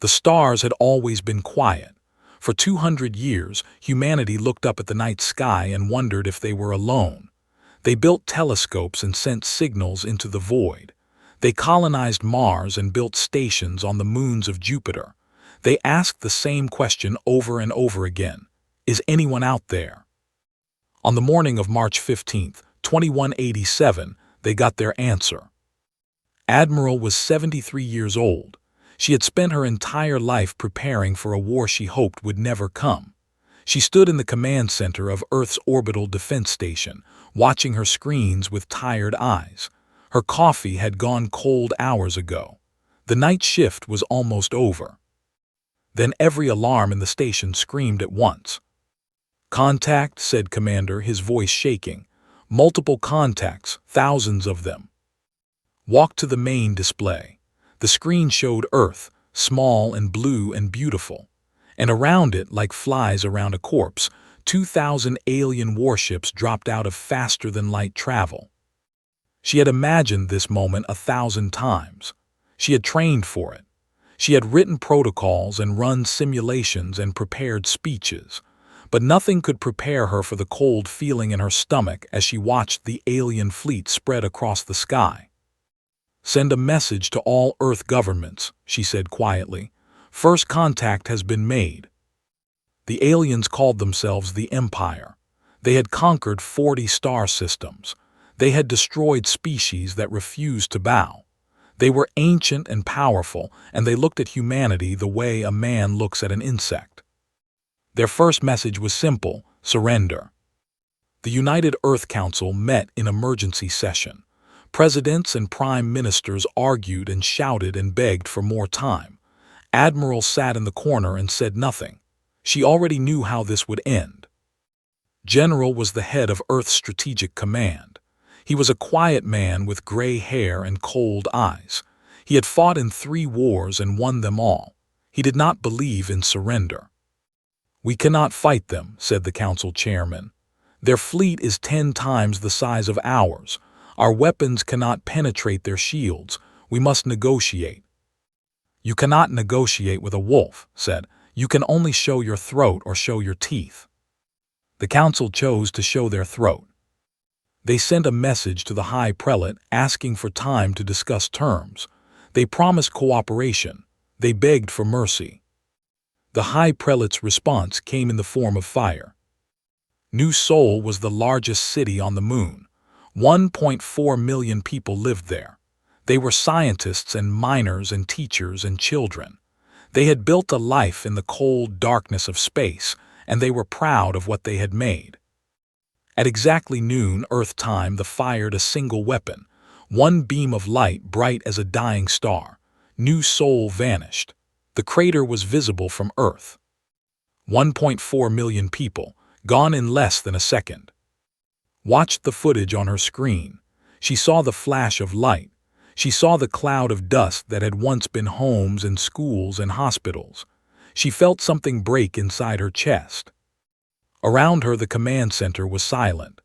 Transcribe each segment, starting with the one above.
The stars had always been quiet. For 200 years, humanity looked up at the night sky and wondered if they were alone. They built telescopes and sent signals into the void. They colonized Mars and built stations on the moons of Jupiter. They asked the same question over and over again: is anyone out there? On the morning of March 15th, 2187, they got their answer. Admiral was 73 years old. She had spent her entire life preparing for a war she hoped would never come. She stood in the command center of Earth's orbital defense station, watching her screens with tired eyes. Her coffee had gone cold hours ago. The night shift was almost over. Then every alarm in the station screamed at once. "Contact," said Commander, his voice shaking. "Multiple contacts, thousands of them." Walk to the main display. The screen showed Earth, small and blue and beautiful. And around it, like flies around a corpse, 2,000 alien warships dropped out of faster-than-light travel. She had imagined this moment 1,000 times. She had trained for it. She had written protocols and run simulations and prepared speeches. But nothing could prepare her for the cold feeling in her stomach as she watched the alien fleet spread across the sky. "Send a message to all Earth governments," she said quietly. "First contact has been made." The aliens called themselves the Empire. They had conquered 40 star systems. They had destroyed species that refused to bow. They were ancient and powerful, and they looked at humanity the way a man looks at an insect. Their first message was simple: surrender. The United Earth Council met in emergency session. Presidents and prime ministers argued and shouted and begged for more time. Admiral sat in the corner and said nothing. She already knew how this would end. General was the head of Earth's Strategic Command. He was a quiet man with gray hair and cold eyes. He had fought in 3 wars and won them all. He did not believe in surrender. "We cannot fight them," said the council chairman. "Their fleet is 10 times the size of ours. Our weapons cannot penetrate their shields. We must negotiate." "You cannot negotiate with a wolf," said. "You can only show your throat or show your teeth." The council chose to show their throat. They sent a message to the High Prelate asking for time to discuss terms. They promised cooperation. They begged for mercy. The High Prelate's response came in the form of fire. New Sol was the largest city on the moon. 1.4 million people lived there. They were scientists and miners and teachers and children. They had built a life in the cold darkness of space, and they were proud of what they had made. At exactly noon Earth time, they fired a single weapon, one beam of light bright as a dying star. New Sol vanished. The crater was visible from Earth. 1.4 million people, gone in less than a second. Watched the footage on her screen. She saw the flash of light. She saw the cloud of dust that had once been homes and schools and hospitals. She felt something break inside her chest. Around her, the command center was silent.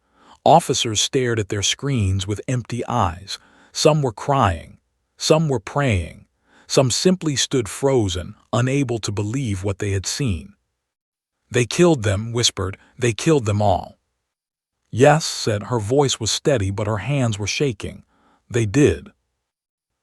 Officers stared at their screens with empty eyes. Some were crying. Some were praying. Some simply stood frozen, unable to believe what they had seen. "They killed them," whispered. "They killed them all." "Yes," said. Her voice was steady, but her hands were shaking. "They did."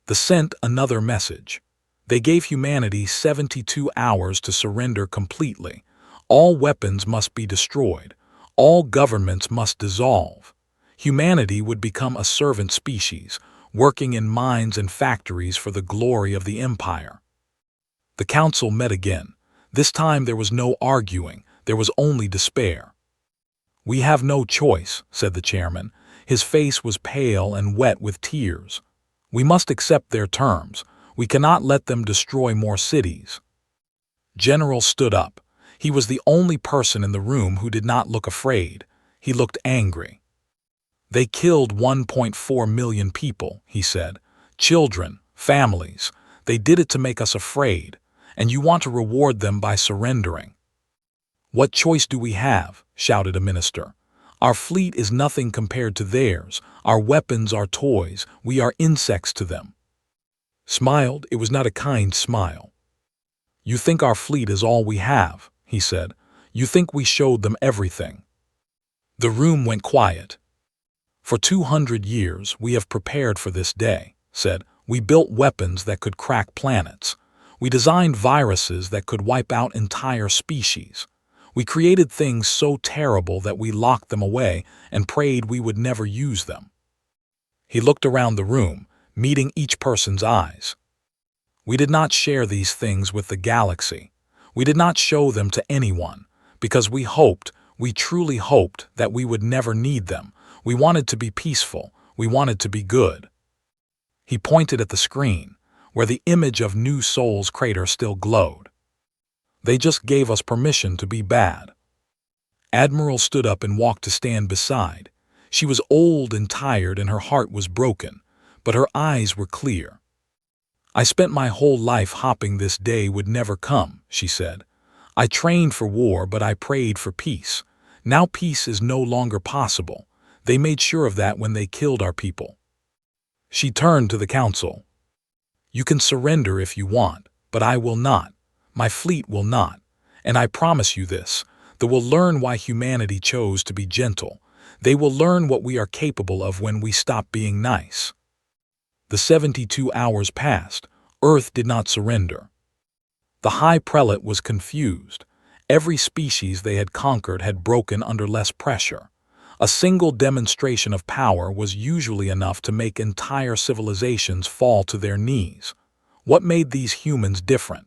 They sent another message. They gave humanity 72 hours to surrender completely. All weapons must be destroyed. All governments must dissolve. Humanity would become a servant species, working in mines and factories for the glory of the empire. The council met again. This time there was no arguing, there was only despair. "We have no choice," said the chairman. His face was pale and wet with tears. "We must accept their terms. We cannot let them destroy more cities." General stood up. He was the only person in the room who did not look afraid. He looked angry. "They killed 1.4 million people," he said. "Children, families. They did it to make us afraid. And you want to reward them by surrendering." "What choice do we have?" shouted a minister. "Our fleet is nothing compared to theirs. Our weapons are toys. We are insects to them." Smiled, it was not a kind smile. "You think our fleet is all we have," he said. "You think we showed them everything." The room went quiet. "For 200 years we have prepared for this day," said. "We built weapons that could crack planets. We designed viruses that could wipe out entire species. We created things so terrible that we locked them away and prayed we would never use them." He looked around the room, meeting each person's eyes. "We did not share these things with the galaxy. We did not show them to anyone, because we truly hoped that we would never need them. We wanted to be peaceful. We wanted to be good." He pointed at the screen, where the image of New Soul's crater still glowed. "They just gave us permission to be bad." Admiral stood up and walked to stand beside. She was old and tired and her heart was broken, but her eyes were clear. "I spent my whole life hoping this day would never come," she said. "I trained for war, but I prayed for peace. Now peace is no longer possible. They made sure of that when they killed our people." She turned to the council. "You can surrender if you want, but I will not. My fleet will not. And I promise you this, they will learn why humanity chose to be gentle. They will learn what we are capable of when we stop being nice." The 72 hours passed. Earth did not surrender. The High Prelate was confused. Every species they had conquered had broken under less pressure. A single demonstration of power was usually enough to make entire civilizations fall to their knees. What made these humans different?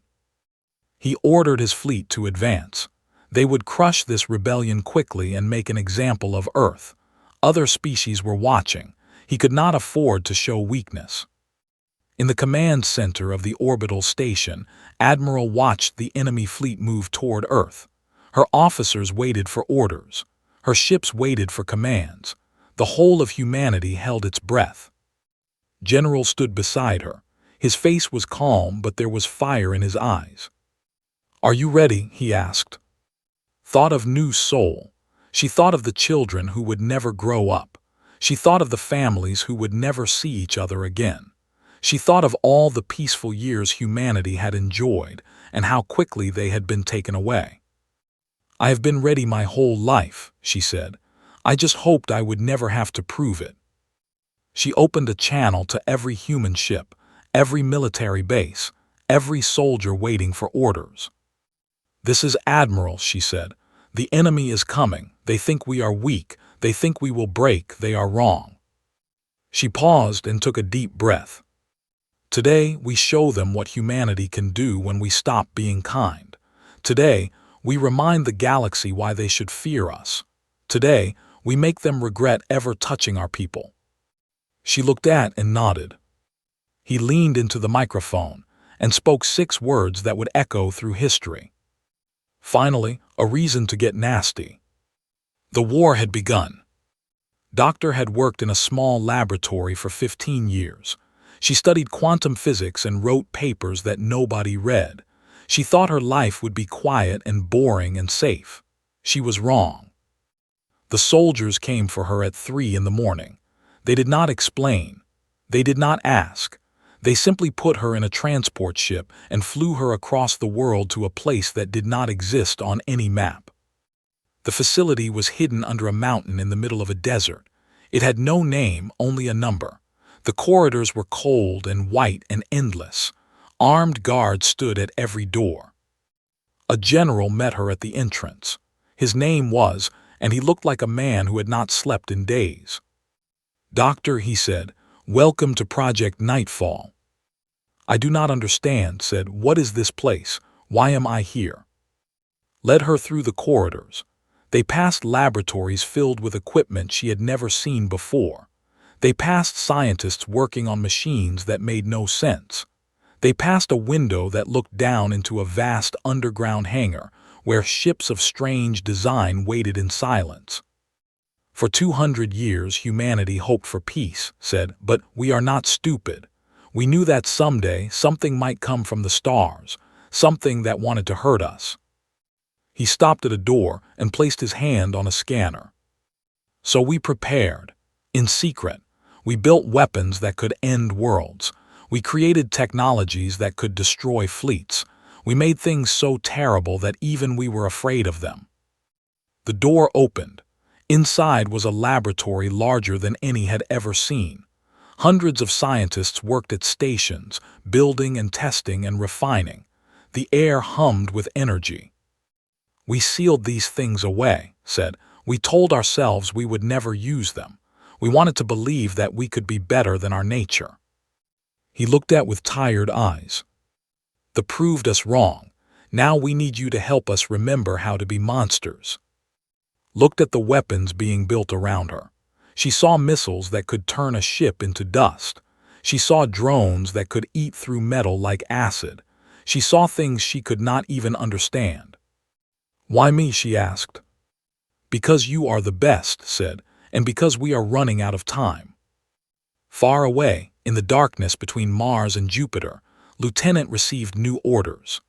He ordered his fleet to advance. They would crush this rebellion quickly and make an example of Earth. Other species were watching. He could not afford to show weakness. In the command center of the orbital station, Admiral watched the enemy fleet move toward Earth. Her officers waited for orders. Her ships waited for commands. The whole of humanity held its breath. General stood beside her. His face was calm, but there was fire in his eyes. "Are you ready?" he asked. Thought of New Soul. She thought of the children who would never grow up. She thought of the families who would never see each other again. She thought of all the peaceful years humanity had enjoyed and how quickly they had been taken away. "I have been ready my whole life," she said. "I just hoped I would never have to prove it." She opened a channel to every human ship, every military base, every soldier waiting for orders. "This is Admiral," she said. "The enemy is coming. They think we are weak. They think we will break. They are wrong." She paused and took a deep breath. "Today, we show them what humanity can do when we stop being kind. Today, we remind the galaxy why they should fear us. Today, we make them regret ever touching our people." She looked at and nodded. He leaned into the microphone and spoke 6 words that would echo through history. Finally, a reason to get nasty. The war had begun. Doctor had worked in a small laboratory for 15 years. She studied quantum physics and wrote papers that nobody read. She thought her life would be quiet and boring and safe. She was wrong. The soldiers came for her at 3 in the morning. They did not explain. They did not ask. They simply put her in a transport ship and flew her across the world to a place that did not exist on any map. The facility was hidden under a mountain in the middle of a desert. It had no name, only a number. The corridors were cold and white and endless. Armed guards stood at every door. A general met her at the entrance. His name was, and he looked like a man who had not slept in days. "Doctor," he said, "welcome to Project Nightfall." "I do not understand," said. "What is this place? Why am I here?" Led her through the corridors. They passed laboratories filled with equipment she had never seen before. They passed scientists working on machines that made no sense. They passed a window that looked down into a vast underground hangar where ships of strange design waited in silence. "For 200 years humanity hoped for peace," said, "but we are not stupid. We knew that someday something might come from the stars, something that wanted to hurt us." He stopped at a door and placed his hand on a scanner. "So we prepared. In secret. We built weapons that could end worlds. We created technologies that could destroy fleets. We made things so terrible that even we were afraid of them. The door opened. Inside was a laboratory larger than any had ever seen. Hundreds of scientists worked at stations, building and testing and refining. The air hummed with energy. "We sealed these things away," said. "We told ourselves we would never use them. We wanted to believe that we could be better than our nature." He looked at with tired eyes. "They proved us wrong. Now we need you to help us remember how to be monsters." Looked at the weapons being built around her. She saw missiles that could turn a ship into dust. She saw drones that could eat through metal like acid. She saw things she could not even understand. "Why me?" she asked. "Because you are the best," said, "and because we are running out of time." Far away, in the darkness between Mars and Jupiter, Lieutenant received new orders.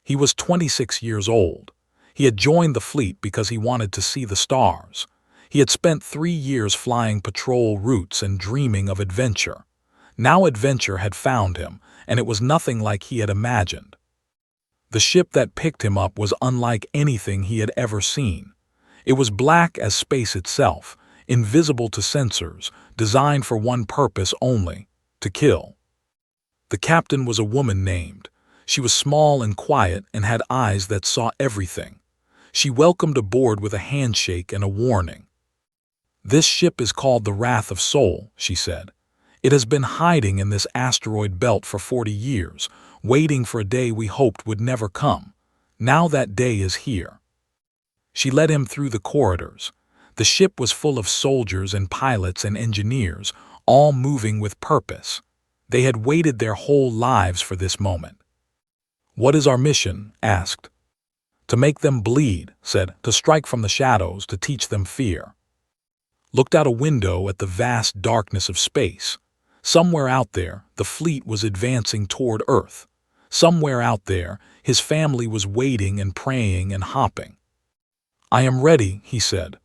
He was 26 years old. He had joined the fleet because he wanted to see the stars. He had spent 3 years flying patrol routes and dreaming of adventure. Now adventure had found him, and it was nothing like he had imagined. The ship that picked him up was unlike anything he had ever seen. It was black as space itself, invisible to sensors, designed for one purpose only: to kill. The captain was a woman named. She was small and quiet and had eyes that saw everything. She welcomed aboard with a handshake and a warning. "This ship is called the Wrath of Sol," she said. "It has been hiding in this asteroid belt for 40 years, waiting for a day we hoped would never come. Now that day is here." She led him through the corridors. The ship was full of soldiers and pilots and engineers, all moving with purpose. They had waited their whole lives for this moment. "What is our mission?" asked. "To make them bleed," said, "to strike from the shadows, to teach them fear." Looked out a window at the vast darkness of space. Somewhere out there, the fleet was advancing toward Earth. Somewhere out there, his family was waiting and praying and hopping. "I am ready," he said.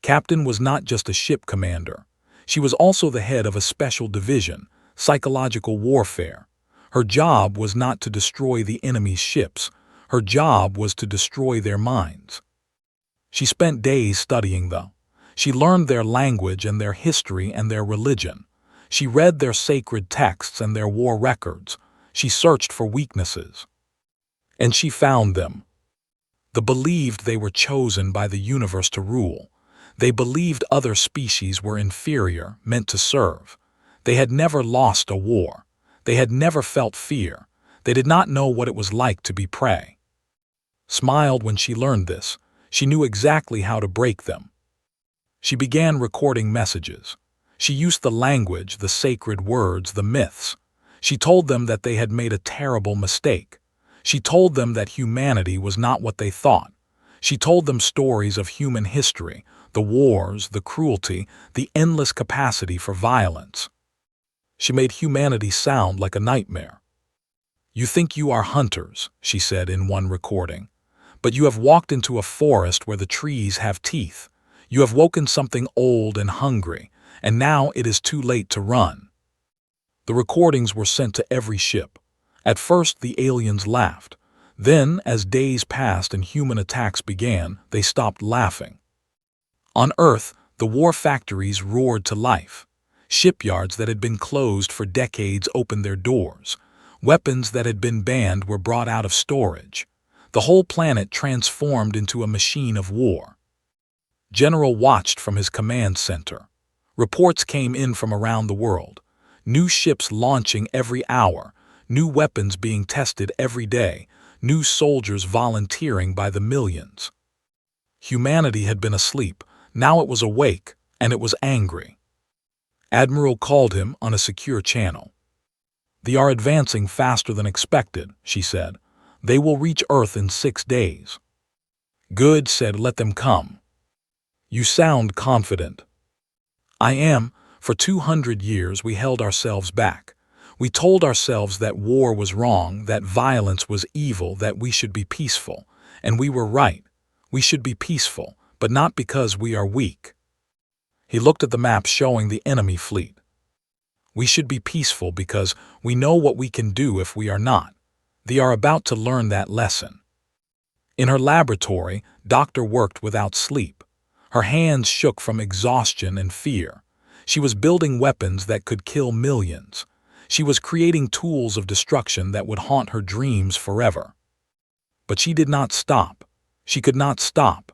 Captain was not just a ship commander. She was also the head of a special division, psychological warfare. Her job was not to destroy the enemy's ships. Her job was to destroy their minds. She spent days studying them. She learned their language and their history and their religion. She read their sacred texts and their war records. She searched for weaknesses. And she found them. They believed they were chosen by the universe to rule. They believed other species were inferior, meant to serve. They had never lost a war. They had never felt fear. They did not know what it was like to be prey. Smiled when she learned this. She knew exactly how to break them. She began recording messages. She used the language, the sacred words, the myths. She told them that they had made a terrible mistake. She told them that humanity was not what they thought. She told them stories of human history, the wars, the cruelty, the endless capacity for violence. She made humanity sound like a nightmare. "You think you are hunters," she said in one recording. "But you have walked into a forest where the trees have teeth. You have woken something old and hungry, and now it is too late to run." The recordings were sent to every ship. At first the aliens laughed. Then, as days passed and human attacks began, they stopped laughing. On Earth, the war factories roared to life. Shipyards that had been closed for decades opened their doors. Weapons that had been banned were brought out of storage. The whole planet transformed into a machine of war. General watched from his command center. Reports came in from around the world. New ships launching every hour, new weapons being tested every day, new soldiers volunteering by the millions. Humanity had been asleep. Now it was awake, and it was angry. Admiral called him on a secure channel. "They are advancing faster than expected," she said. "They will reach Earth in 6 days." "Good," said, "let them come." "You sound confident." "I am. For 200 years we held ourselves back. We told ourselves that war was wrong, that violence was evil, that we should be peaceful. And we were right. We should be peaceful, but not because we are weak." He looked at the map showing the enemy fleet. "We should be peaceful because we know what we can do if we are not. They are about to learn that lesson. In her laboratory, Doctor worked without sleep. Her hands shook from exhaustion and fear. She was building weapons that could kill millions. She was creating tools of destruction that would haunt her dreams forever. But she did not stop. She could not stop.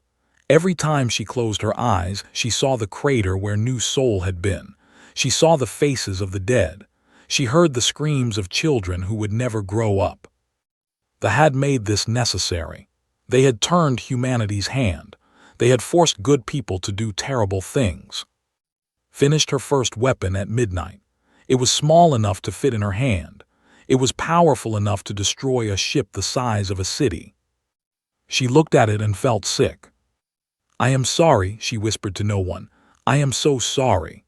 Every time she closed her eyes, she saw the crater where New Soul had been. She saw the faces of the dead. She heard the screams of children who would never grow up. They had made this necessary. They had turned humanity's hand. They had forced good people to do terrible things. Finished her first weapon at midnight. It was small enough to fit in her hand. It was powerful enough to destroy a ship the size of a city. She looked at it and felt sick. "I am sorry," she whispered to no one. "I am so sorry."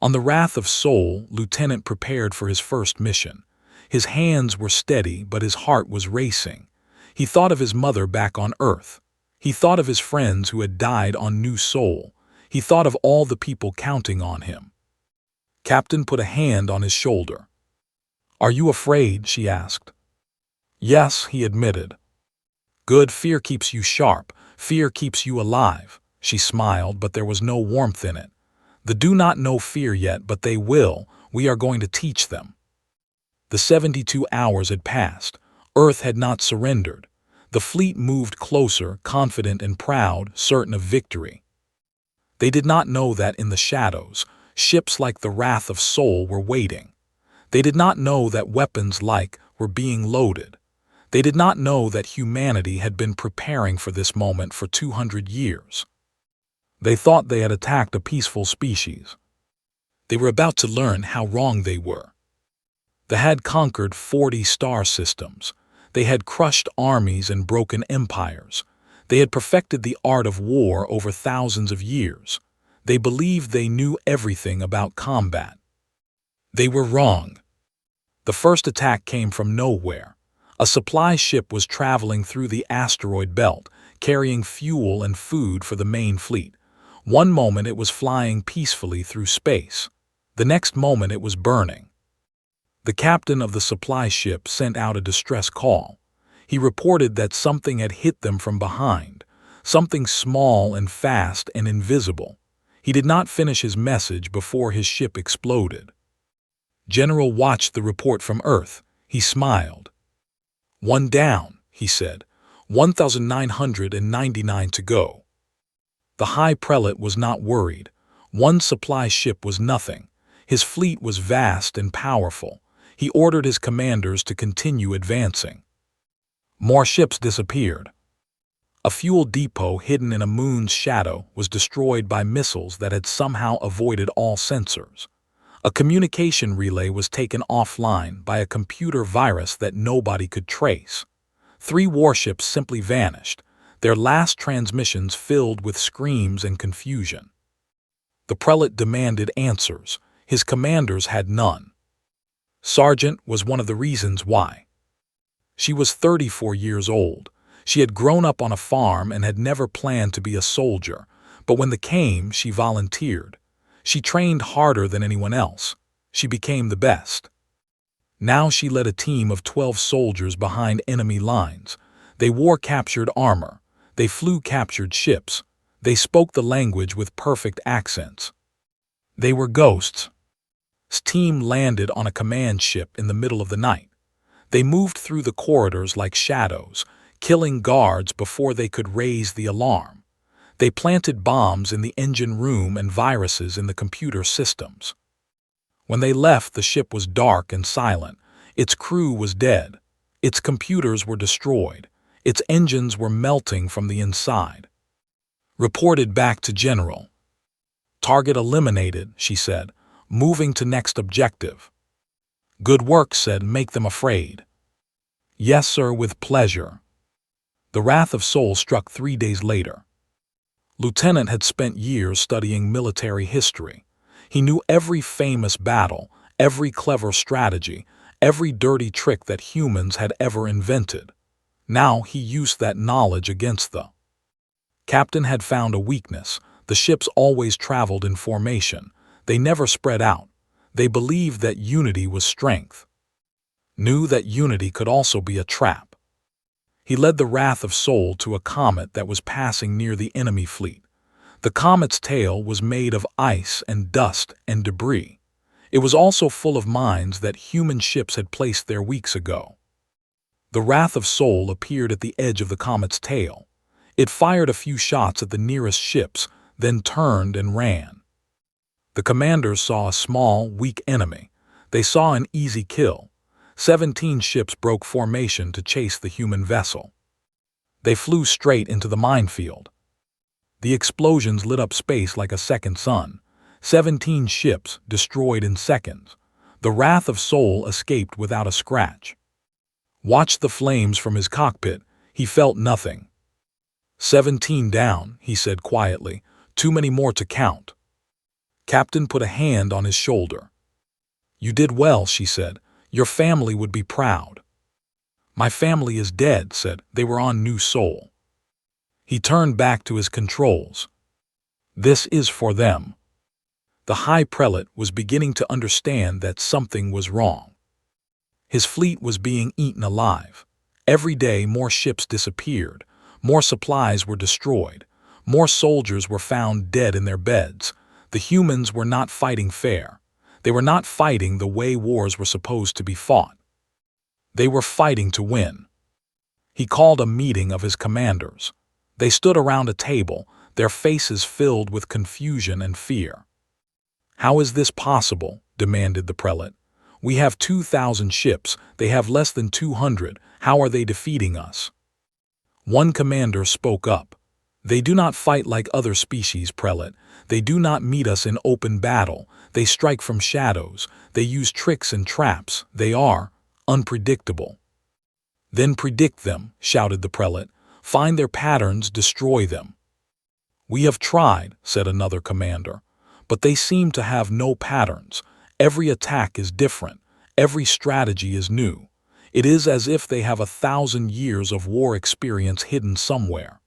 On the Wrath of Soul, Lieutenant prepared for his first mission. His hands were steady, but his heart was racing. He thought of his mother back on Earth. He thought of his friends who had died on New Soul. He thought of all the people counting on him. Captain put a hand on his shoulder. "Are you afraid?" she asked. "Yes," he admitted. "Good, fear keeps you sharp. Fear keeps you alive." She smiled, but there was no warmth in it. "They do not know fear yet, but they will. We are going to teach them." The 72 hours had passed. Earth had not surrendered. The fleet moved closer, confident and proud, certain of victory. They did not know that in the shadows, ships like the Wrath of Soul were waiting. They did not know that weapons were being loaded. They did not know that humanity had been preparing for this moment for 200 years. They thought they had attacked a peaceful species. They were about to learn how wrong they were. They had conquered 40 star systems. They had crushed armies and broken empires. They had perfected the art of war over thousands of years. They believed they knew everything about combat. They were wrong. The first attack came from nowhere. A supply ship was traveling through the asteroid belt, carrying fuel and food for the main fleet. One moment it was flying peacefully through space. The next moment it was burning. The captain of the supply ship sent out a distress call. He reported that something had hit them from behind, something small and fast and invisible. He did not finish his message before his ship exploded. General watched the report from Earth. He smiled. "One down," he said. 1,999 to go. The High Prelate was not worried. One supply ship was nothing. His fleet was vast and powerful. He ordered his commanders to continue advancing. More ships disappeared. A fuel depot hidden in a moon's shadow was destroyed by missiles that had somehow avoided all sensors. A communication relay was taken offline by a computer virus that nobody could trace. 3 warships simply vanished, their last transmissions filled with screams and confusion. The prelate demanded answers. His commanders had none. Sergeant was one of the reasons why. She was 34 years old. She had grown up on a farm and had never planned to be a soldier, but when the came, she volunteered. She trained harder than anyone else. She became the best. Now she led a team of 12 soldiers behind enemy lines. They wore captured armor. They flew captured ships. They spoke the language with perfect accents. They were ghosts. His team landed on a command ship in the middle of the night. They moved through the corridors like shadows, killing guards before they could raise the alarm. They planted bombs in the engine room and viruses in the computer systems. When they left, the ship was dark and silent. Its crew was dead. Its computers were destroyed. Its engines were melting from the inside. Reported back to General. "Target eliminated," she said. "Moving to next objective." "Good work," said. "Make them afraid." "Yes, sir, with pleasure." The Wrath of Soul struck 3 days later. Lieutenant had spent years studying military history. He knew every famous battle, every clever strategy, every dirty trick that humans had ever invented. Now he used that knowledge against the captain had found a weakness. The ships always traveled in formation. They never spread out. They believed that unity was strength. knew that unity could also be a trap. He led the Wrath of Sol to a comet that was passing near the enemy fleet. The comet's tail was made of ice and dust and debris. It was also full of mines that human ships had placed there weeks ago. The Wrath of Sol appeared at the edge of the comet's tail. It fired a few shots at the nearest ships, then turned and ran. The commanders saw a small, weak enemy. They saw an easy kill. 17 ships broke formation to chase the human vessel. They flew straight into the minefield. The explosions lit up space like a second sun. 17 ships destroyed in seconds. The Wrath of Sol escaped without a scratch. Watched the flames from his cockpit. He felt nothing. 17 down, he said quietly. Too many more to count. Captain put a hand on his shoulder. You did well, she said. Your family would be proud. My family is dead, said. They were on New Sol. He turned back to his controls. This is for them. The High Prelate was beginning to understand that something was wrong. His fleet was being eaten alive. Every day more ships disappeared, more supplies were destroyed, more soldiers were found dead in their beds. The humans were not fighting fair. They were not fighting the way wars were supposed to be fought. They were fighting to win. He called a meeting of his commanders. They stood around a table, their faces filled with confusion and fear. How is this possible? Demanded the prelate. We have 2,000 ships, they have less than 200. How are they defeating us? One commander spoke up. They do not fight like other species, prelate. They do not meet us in open battle. They strike from shadows. They use tricks and traps. They are unpredictable. Then predict them, shouted the prelate. Find their patterns, destroy them. We have tried, said another commander, but they seem to have no patterns. Every attack is different. Every strategy is new. It is as if they have 1,000 years of war experience hidden somewhere.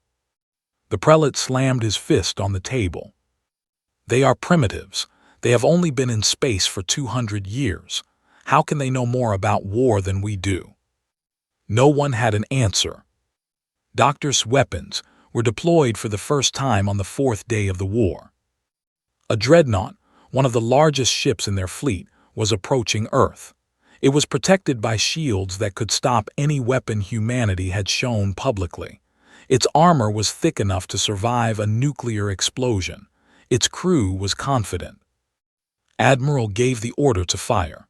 The prelate slammed his fist on the table. They are primitives. They have only been in space for 200 years. How can they know more about war than we do? No one had an answer. Doctors' weapons were deployed for the first time on the 4th day of the war. A dreadnought, one of the largest ships in their fleet, was approaching Earth. It was protected by shields that could stop any weapon humanity had shown publicly. Its armor was thick enough to survive a nuclear explosion. Its crew was confident. Admiral gave the order to fire.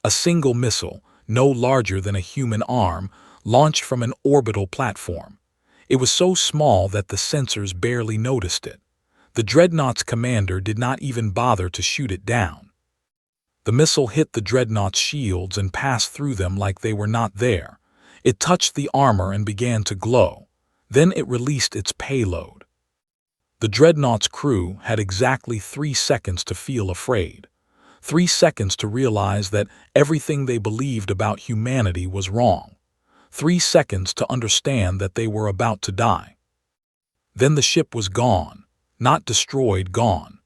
A single missile, no larger than a human arm, launched from an orbital platform. It was so small that the sensors barely noticed it. The dreadnought's commander did not even bother to shoot it down. The missile hit the dreadnought's shields and passed through them like they were not there. It touched the armor and began to glow. Then it released its payload. The dreadnought's crew had exactly 3 seconds to feel afraid. 3 seconds to realize that everything they believed about humanity was wrong. 3 seconds to understand that they were about to die. Then the ship was gone. Not destroyed, gone.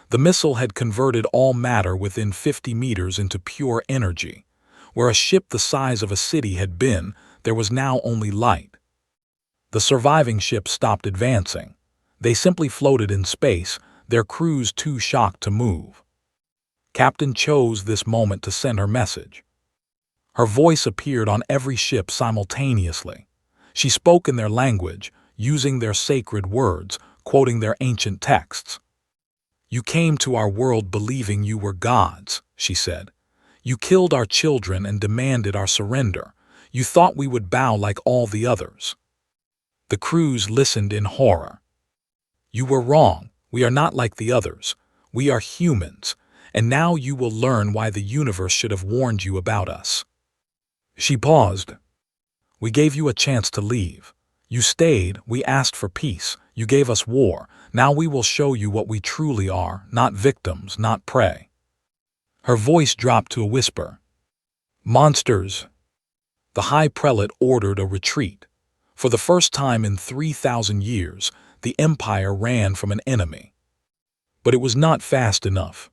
The missile had converted all matter within 50 meters into pure energy. Where a ship the size of a city had been, there was now only light. The surviving ships stopped advancing. They simply floated in space, their crews too shocked to move. Captain chose this moment to send her message. Her voice appeared on every ship simultaneously. She spoke in their language, using their sacred words, quoting their ancient texts. You came to our world believing you were gods, she said. You killed our children and demanded our surrender. You thought we would bow like all the others. The crews listened in horror. You were wrong. We are not like the others. We are humans, and now you will learn why the universe should have warned you about us. She paused. We gave you a chance to leave. You stayed, we asked for peace, you gave us war. Now we will show you what we truly are, not victims, not prey. Her voice dropped to a whisper. Monsters! The High Prelate ordered a retreat. For the first time in 3,000 years, the Empire ran from an enemy. But it was not fast enough.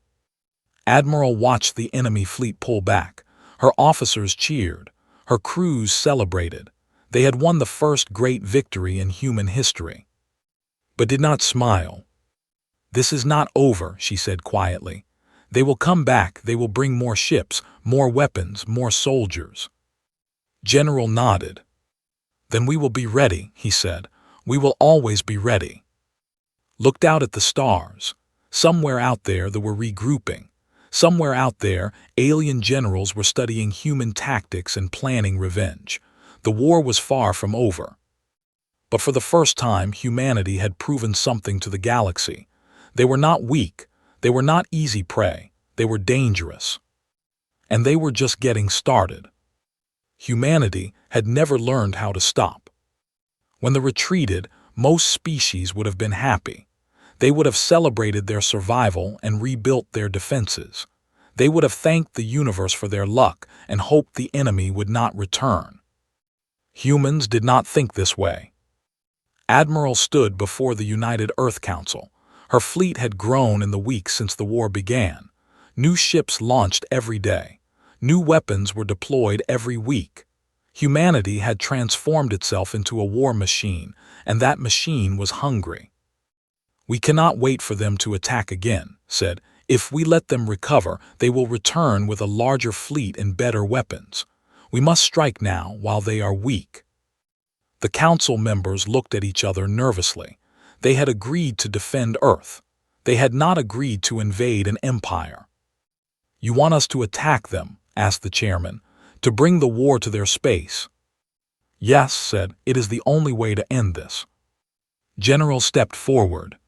Admiral watched the enemy fleet pull back. Her officers cheered. Her crews celebrated. They had won the first great victory in human history. But did not smile. "This is not over," she said quietly. "They will come back. They will bring more ships, more weapons, more soldiers." General nodded. "Then we will be ready," he said. "We will always be ready." Looked out at the stars. Somewhere out there they were regrouping. Somewhere out there, alien generals were studying human tactics and planning revenge. The war was far from over. But for the first time, humanity had proven something to the galaxy. They were not weak. They were not easy prey. They were dangerous. And they were just getting started. Humanity had never learned how to stop. When they retreated, most species would have been happy. They would have celebrated their survival and rebuilt their defenses. They would have thanked the universe for their luck and hoped the enemy would not return. Humans did not think this way. Admiral stood before the United Earth Council. Her fleet had grown in the weeks since the war began. New ships launched every day. New weapons were deployed every week. Humanity had transformed itself into a war machine, and that machine was hungry. "We cannot wait for them to attack again," said. "If we let them recover, they will return with a larger fleet and better weapons. We must strike now while they are weak." The council members looked at each other nervously. They had agreed to defend Earth. They had not agreed to invade an empire. "You want us to attack them?" asked the chairman. "To bring the war to their space?" "Yes," said. "It is the only way to end this." General stepped forward.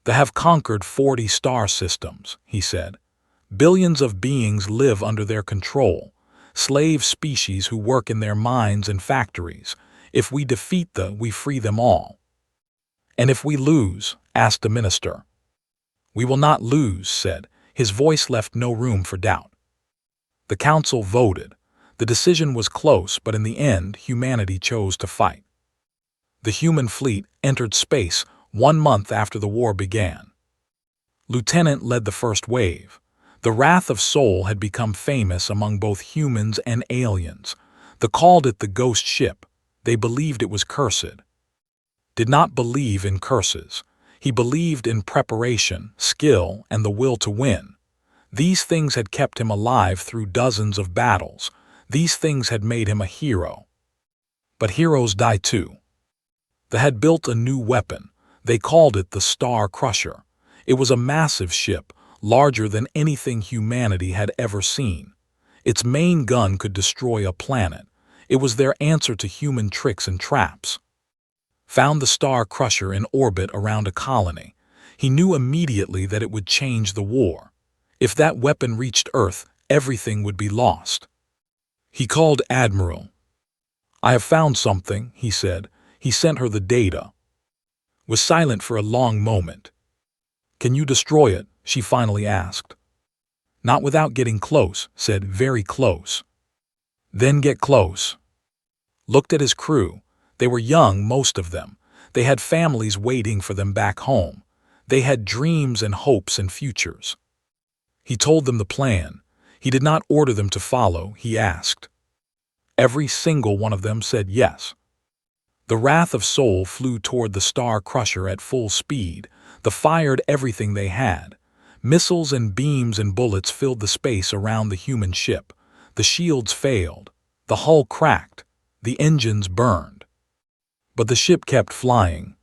"They have conquered 40 star systems," he said. "Billions of beings live under their control, slave species who work in their mines and factories. If we defeat them, we free them all." "And if we lose?" asked the minister. "We will not lose," said. His voice left no room for doubt. The council voted. The decision was close, but in the end, humanity chose to fight. The human fleet entered space 1 month after the war began. Lieutenant led the first wave. The Wrath of Sol had become famous among both humans and aliens. They called it the ghost ship. They believed it was cursed. Did not believe in curses. He believed in preparation, skill, and the will to win. These things had kept him alive through dozens of battles. These things had made him a hero. But heroes die too. They had built a new weapon. They called it the Star Crusher. It was a massive ship, larger than anything humanity had ever seen. Its main gun could destroy a planet. It was their answer to human tricks and traps. Found the Star Crusher in orbit around a colony. He knew immediately that it would change the war. If that weapon reached Earth, everything would be lost. He called Admiral. "I have found something," he said. He sent her the data. Was silent for a long moment. "Can you destroy it?" she finally asked. "Not without getting close," said. "Very close." "Then get close." Looked at his crew. They were young, most of them. They had families waiting for them back home. They had dreams and hopes and futures. He told them the plan. He did not order them to follow, he asked. Every single one of them said yes. The Wrath of Sol flew toward the Star Crusher at full speed. They fired everything they had. Missiles and beams and bullets filled the space around the human ship. The shields failed. The hull cracked. The engines burned. But the ship kept flying.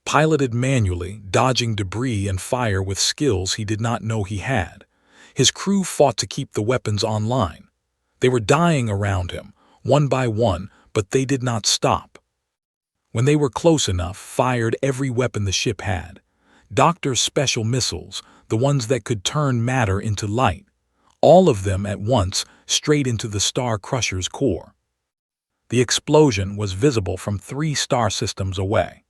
Piloted manually, dodging debris and fire with skills he did not know he had. His crew fought to keep the weapons online. They were dying around him, one by one, but they did not stop. When they were close enough, fired every weapon the ship had. Doctor's special missiles, the ones that could turn matter into light. All of them at once, straight into the Star Crusher's core. The explosion was visible from 3 star systems away.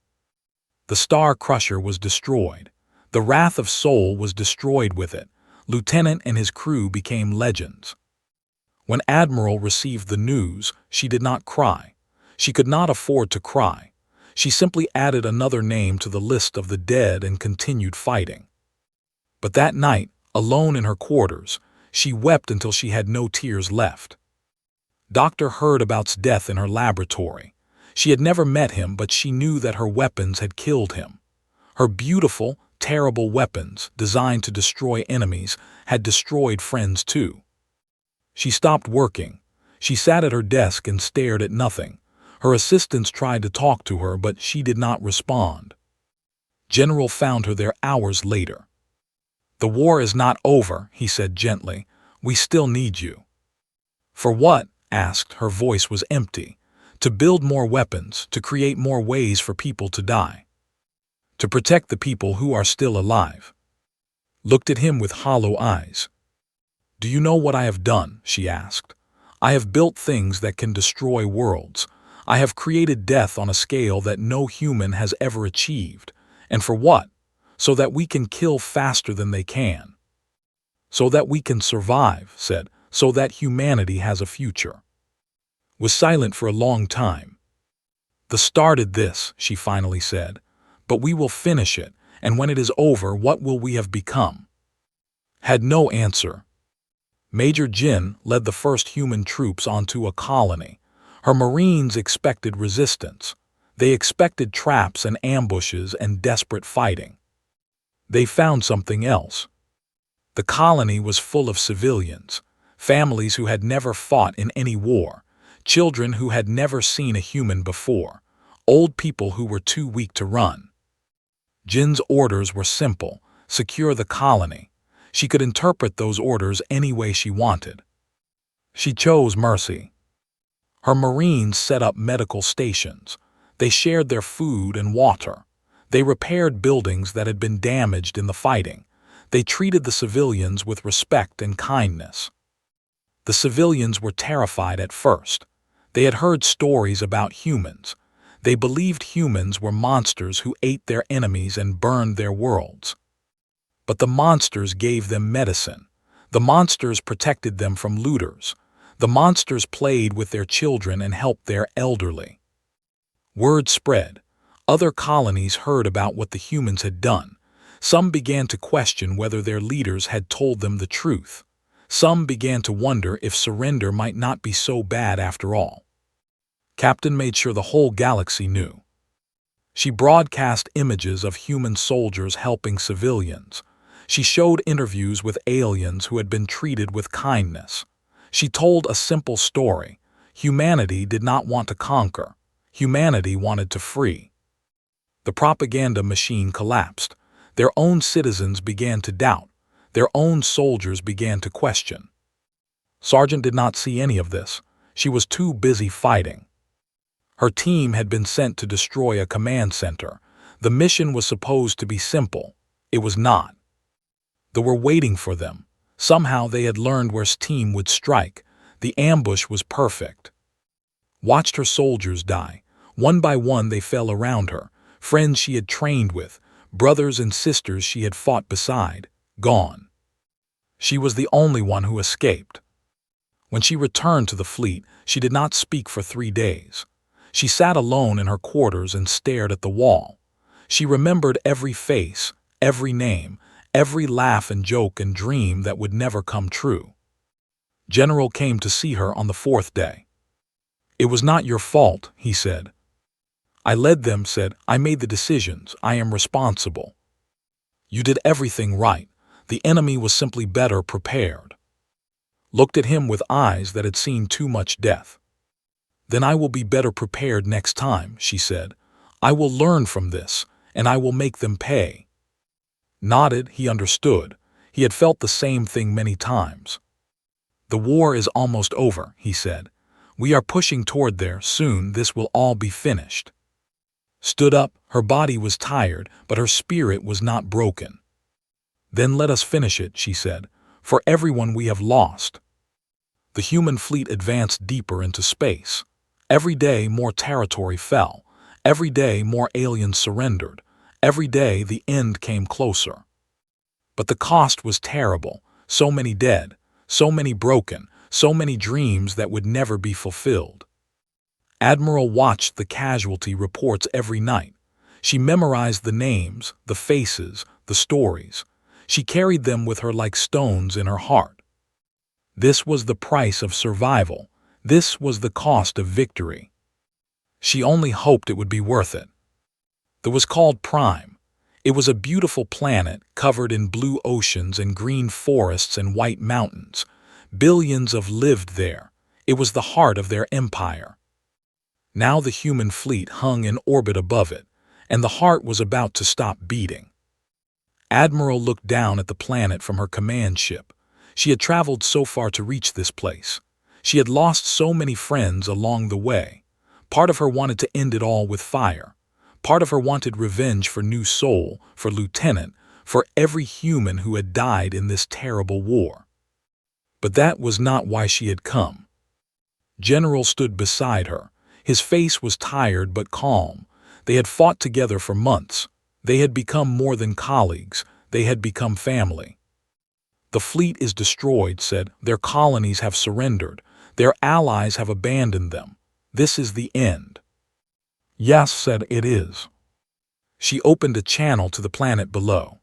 The Star Crusher was destroyed. The Wrath of Sol was destroyed with it. Lieutenant and his crew became legends. When Admiral received the news, she did not cry. She could not afford to cry. She simply added another name to the list of the dead and continued fighting. But that night, alone in her quarters, She wept until she had no tears left. Doctor heard about's death in her laboratory. She had never met him, but she knew that her weapons had killed him. Her beautiful, terrible weapons, designed to destroy enemies, had destroyed friends too. She stopped working. She sat at her desk and stared at nothing. Her assistants tried to talk to her, but she did not respond. General found her there hours later. "The war is not over," he said gently. "We still need you." "For what?" asked. Her voice was empty. "To build more weapons, to create more ways for people to die. To protect the people who are still alive." Looked at him with hollow eyes. "Do you know what I have done?" she asked. "I have built things that can destroy worlds. I have created death on a scale that no human has ever achieved. And for what? So that we can kill faster than they can. So that we can survive," said, "so that humanity has a future." Was silent for a long time. "The started this," she finally said. "But we will finish it, and when it is over, what will we have become?" Had no answer. Major Jin led the first human troops onto a colony. Her Marines expected resistance. They expected traps and ambushes and desperate fighting. They found something else. The colony was full of civilians, families who had never fought in any war, children who had never seen a human before, old people who were too weak to run. Jin's orders were simple: secure the colony. She could interpret those orders any way she wanted. She chose mercy. Her Marines set up medical stations. They shared their food and water. They repaired buildings that had been damaged in the fighting. They treated the civilians with respect and kindness. The civilians were terrified at first. They had heard stories about humans. They believed humans were monsters who ate their enemies and burned their worlds. But the monsters gave them medicine. The monsters protected them from looters. The monsters played with their children and helped their elderly. Word spread. Other colonies heard about what the humans had done. Some began to question whether their leaders had told them the truth. Some began to wonder if surrender might not be so bad after all. Captain made sure the whole galaxy knew. She broadcast images of human soldiers helping civilians. She showed interviews with aliens who had been treated with kindness. She told a simple story. Humanity did not want to conquer. Humanity wanted to free. The propaganda machine collapsed. Their own citizens began to doubt. Their own soldiers began to question. Sergeant did not see any of this. She was too busy fighting. Her team had been sent to destroy a command center. The mission was supposed to be simple. It was not. They were waiting for them. Somehow they had learned where his team would strike. The ambush was perfect. Watched her soldiers die. One by one they fell around her. Friends she had trained with, brothers and sisters she had fought beside, gone. She was the only one who escaped. When she returned to the fleet, she did not speak for 3 days. She sat alone in her quarters and stared at the wall. She remembered every face, every name, every laugh and joke and dream that would never come true. General came to see her on the 4th day. "It was not your fault," he said. "I led them," said. "I made the decisions. I am responsible. You did everything right. The enemy was simply better prepared." Looked at him with eyes that had seen too much death. "Then I will be better prepared next time," she said. "I will learn from this, and I will make them pay." Nodded, he understood. He had felt the same thing many times. "The war is almost over," he said. "We are pushing toward there. Soon this will all be finished." Stood up. Her body was tired, but her spirit was not broken. "Then let us finish it," she said, "for everyone we have lost." The human fleet advanced deeper into space. Every day more territory fell. Every day more aliens surrendered. Every day the end came closer. But the cost was terrible. So many dead, so many broken, so many dreams that would never be fulfilled. Admiral watched the casualty reports every night. She memorized the names, the faces, the stories. She carried them with her like stones in her heart. This was the price of survival. This was the cost of victory. She only hoped it would be worth it. It was called Prime. It was a beautiful planet covered in blue oceans and green forests and white mountains. Billions of lived there. It was the heart of their empire. Now the human fleet hung in orbit above it, and the heart was about to stop beating. Admiral looked down at the planet from her command ship. She had traveled so far to reach this place. She had lost so many friends along the way. Part of her wanted to end it all with fire. Part of her wanted revenge for New Soul, for Lieutenant, for every human who had died in this terrible war. But that was not why she had come. General stood beside her. His face was tired but calm. They had fought together for months. They had become more than colleagues. They had become family. The fleet is destroyed, said. Their colonies have surrendered. Their allies have abandoned them. This is the end. Yes, said, it is. She opened a channel to the planet below.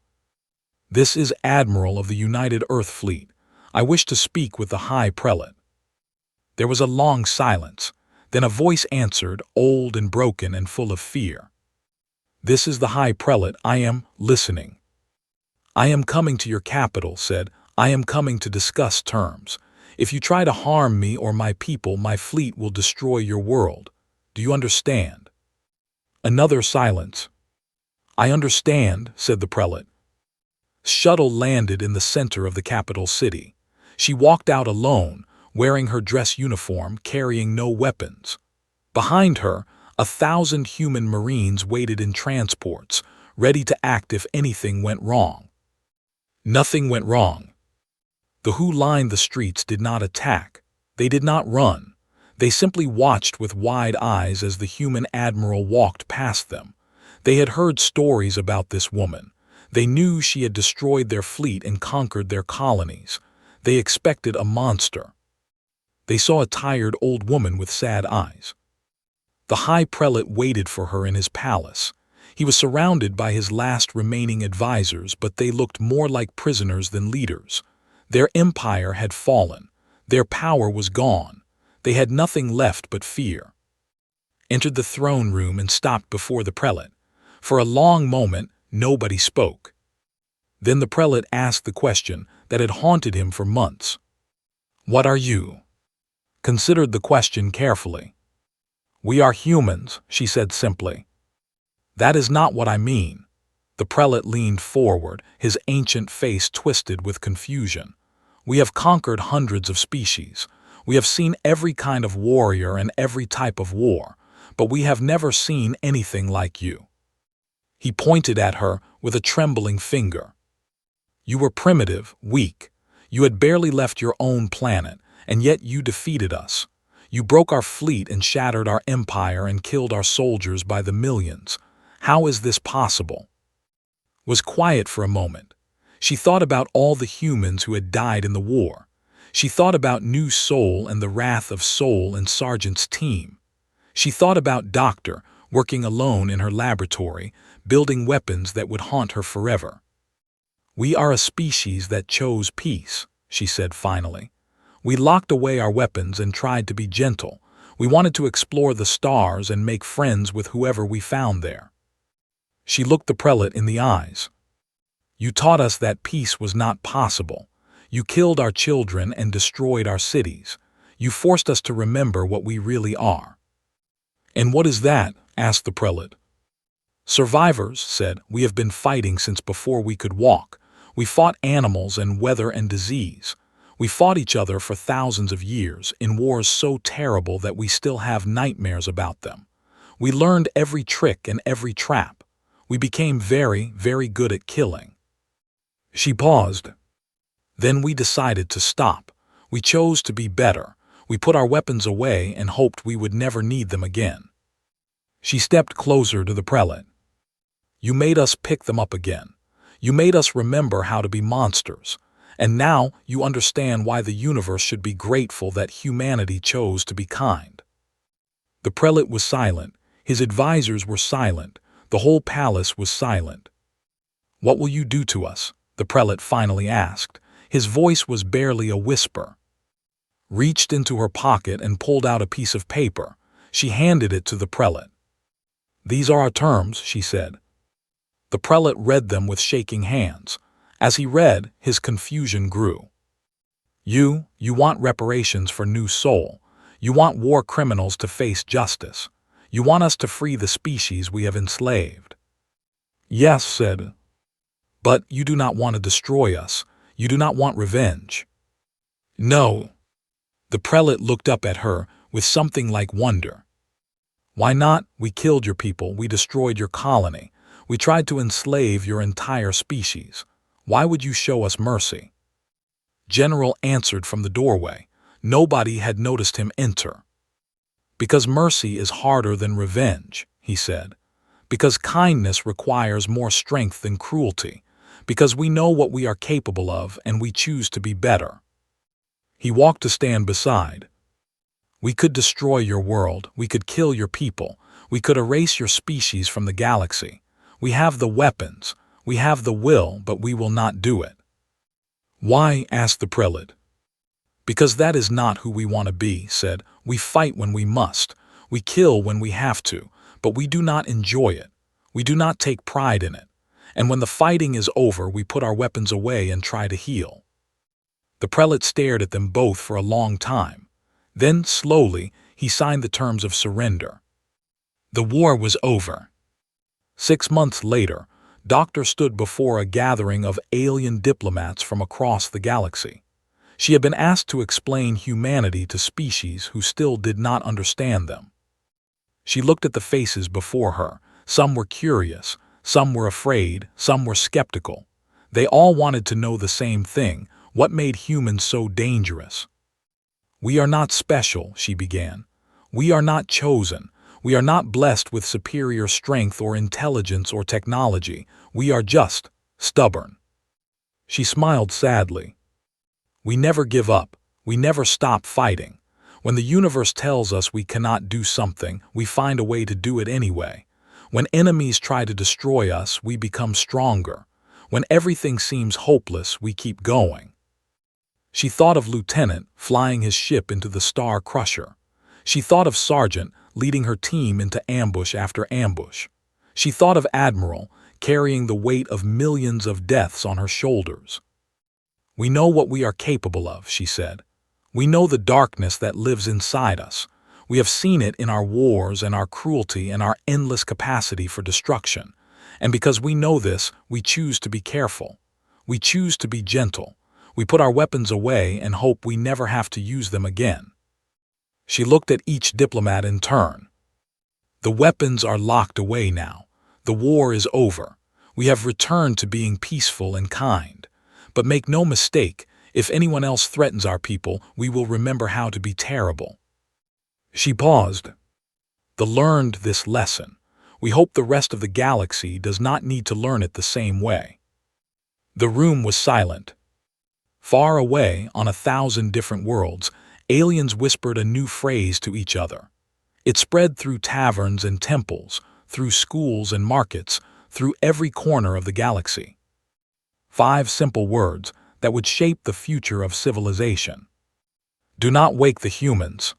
This is Admiral of the United Earth Fleet. I wish to speak with the High Prelate. There was a long silence. Then a voice answered, old and broken and full of fear. This is the High Prelate. I am listening. I am coming to your capital, said. I am coming to discuss terms. If you try to harm me or my people, my fleet will destroy your world. Do you understand? Another silence. I understand, said the prelate. Shuttle landed in the center of the capital city. She walked out alone, wearing her dress uniform, carrying no weapons. Behind her, 1,000 human Marines waited in transports, ready to act if anything went wrong. Nothing went wrong. The who lined the streets did not attack. They did not run. They simply watched with wide eyes as the human admiral walked past them. They had heard stories about this woman. They knew she had destroyed their fleet and conquered their colonies. They expected a monster. They saw a tired old woman with sad eyes. The High Prelate waited for her in his palace. He was surrounded by his last remaining advisors, but they looked more like prisoners than leaders. Their empire had fallen. Their power was gone. They had nothing left but fear. Entered the throne room and stopped before the prelate. For a long moment, nobody spoke. Then the prelate asked the question that had haunted him for months. What are you? Considered the question carefully. We are humans, she said simply. That is not what I mean. The prelate leaned forward, his ancient face twisted with confusion. We have conquered hundreds of species. We have seen every kind of warrior and every type of war, but we have never seen anything like you. He pointed at her with a trembling finger. You were primitive, weak. You had barely left your own planet, and yet you defeated us. You broke our fleet and shattered our empire and killed our soldiers by the millions. How is this possible? Was quiet for a moment. She thought about all the humans who had died in the war. She thought about New Soul and the wrath of Soul and Sergeant's team. She thought about Doctor, working alone in her laboratory, building weapons that would haunt her forever. We are a species that chose peace, she said finally. We locked away our weapons and tried to be gentle. We wanted to explore the stars and make friends with whoever we found there. She looked the prelate in the eyes. You taught us that peace was not possible. You killed our children and destroyed our cities. You forced us to remember what we really are. And what is that? Asked the prelate. Survivors, said, we have been fighting since before we could walk. We fought animals and weather and disease. We fought each other for thousands of years in wars so terrible that we still have nightmares about them. We learned every trick and every trap. We became very, very good at killing. She paused. Then we decided to stop. We chose to be better. We put our weapons away and hoped we would never need them again. She stepped closer to the prelate. You made us pick them up again. You made us remember how to be monsters. And now you understand why the universe should be grateful that humanity chose to be kind. The prelate was silent. His advisors were silent. The whole palace was silent. What will you do to us? The prelate finally asked. His voice was barely a whisper. reached into her pocket and pulled out a piece of paper. She handed it to the prelate. "These are our terms," she said. The prelate read them with shaking hands. As he read, his confusion grew. You want reparations for New Sol. You want war criminals to face justice. You want us to free the species we have enslaved." "Yes," said. "But you do not want to destroy us. You do not want revenge." "No." The prelate looked up at her with something like wonder. "Why not? We killed your people. We destroyed your colony. We tried to enslave your entire species. Why would you show us mercy?" General answered from the doorway. Nobody had noticed him enter. "Because mercy is harder than revenge," he said. "Because kindness requires more strength than cruelty. Because we know what we are capable of and we choose to be better." He walked to stand beside. "We could destroy your world. We could kill your people. We could erase your species from the galaxy. We have the weapons. We have the will, but we will not do it." "Why?" asked the prelate. "Because that is not who we want to be," said. "We fight when we must. We kill when we have to, but we do not enjoy it. We do not take pride in it. And when the fighting is over, we put our weapons away and try to heal." The prelate stared at them both for a long time. Then, slowly, he signed the terms of surrender. The war was over. 6 months later, Doctor stood before a gathering of alien diplomats from across the galaxy. She had been asked to explain humanity to species who still did not understand them. She looked at the faces before her. Some were curious, some were afraid, some were skeptical. They all wanted to know the same thing: what made humans so dangerous? "We are not special," she began. "We are not chosen. We are not blessed with superior strength or intelligence or technology. We are just stubborn." She smiled sadly. "We never give up. We never stop fighting. When the universe tells us we cannot do something, we find a way to do it anyway. When enemies try to destroy us, we become stronger. When everything seems hopeless, we keep going." She thought of Lieutenant flying his ship into the Star Crusher. She thought of Sergeant leading her team into ambush after ambush. She thought of Admiral carrying the weight of millions of deaths on her shoulders. "We know what we are capable of," she said. "We know the darkness that lives inside us. We have seen it in our wars and our cruelty and our endless capacity for destruction. And because we know this, we choose to be careful. We choose to be gentle. We put our weapons away and hope we never have to use them again." She looked at each diplomat in turn. "The weapons are locked away now. The war is over. We have returned to being peaceful and kind. But make no mistake, if anyone else threatens our people, we will remember how to be terrible." She paused. "The learned this lesson. We hope the rest of the galaxy does not need to learn it the same way." The room was silent. Far away, on 1,000 different worlds, aliens whispered a new phrase to each other. It spread through taverns and temples, through schools and markets, through every corner of the galaxy. 5 simple words that would shape the future of civilization. "Do not wake the humans.